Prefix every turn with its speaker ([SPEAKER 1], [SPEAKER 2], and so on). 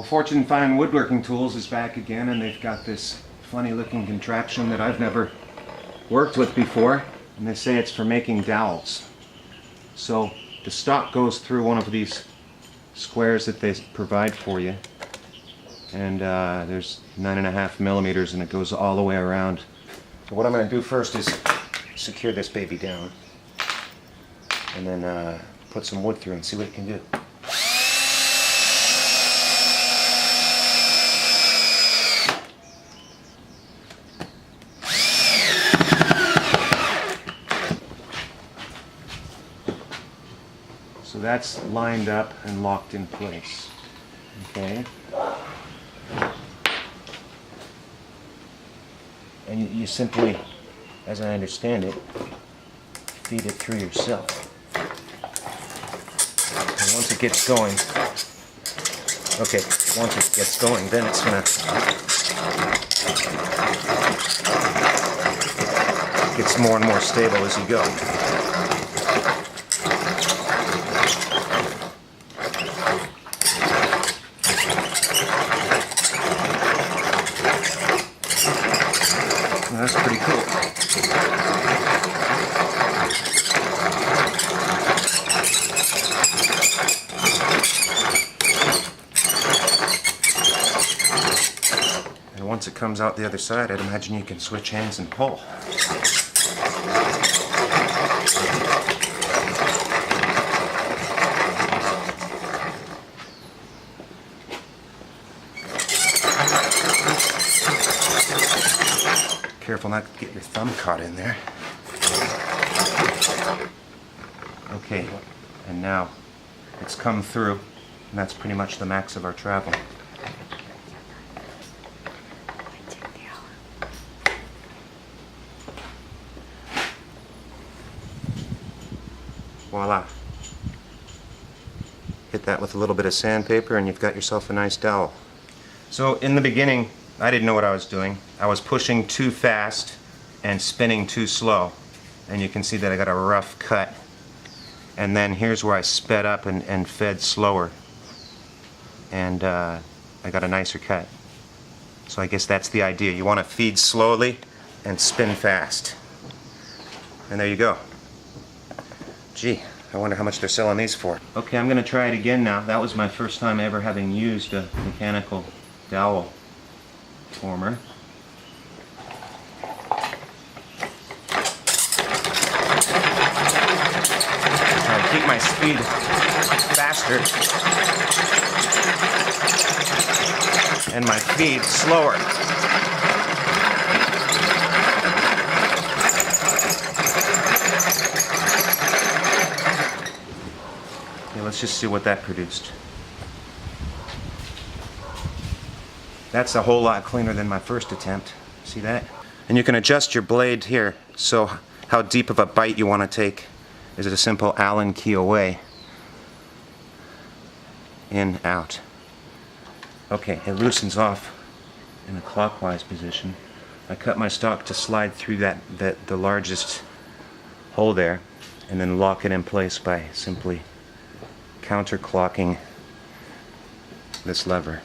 [SPEAKER 1] Well, Fortune Fine Woodworking Tools is back again, and they've got this funny looking contraption that I've never worked with before, and they say it's for making dowels. So the stock goes through one of these squares that they provide for you, and there's 9.5 millimeters, and it goes all the way around. So what I'm going to do first is secure this baby down, and then put some wood through and see what it can do. So that's lined up and locked in place. Okay. And you simply, as I understand it, feed it through yourself. And once it gets going, once it gets going, then it's gonna gets more and more stable as you go. That's pretty cool. And once it comes out the other side, I'd imagine you can switch hands and pull. Careful not to get your thumb caught in there. Okay, and now it's come through, and that's pretty much the max of our travel. Voila. Hit that with a little bit of sandpaper and you've got yourself a nice dowel. So in the beginning, I didn't know what I was doing. I was pushing too fast and spinning too slow. And you can see that I got a rough cut. And then here's where I sped up and fed slower. And I got a nicer cut. So I guess that's the idea. You want to feed slowly and spin fast. And there you go. Gee, I wonder how much they're selling these for. Okay, I'm going to try it again now. That was my first time ever having used a mechanical dowel former. Try to keep my speed faster and my feed slower. Okay, let's just see what that produced. That's a whole lot cleaner than my first attempt. See that? And you can adjust your blade here, so how deep of a bite you want to take. Is it a simple Allen key away? In, out. Okay, it loosens off in a clockwise position. I cut my stock to slide through the largest hole there, and then lock it in place by simply counterclocking this lever.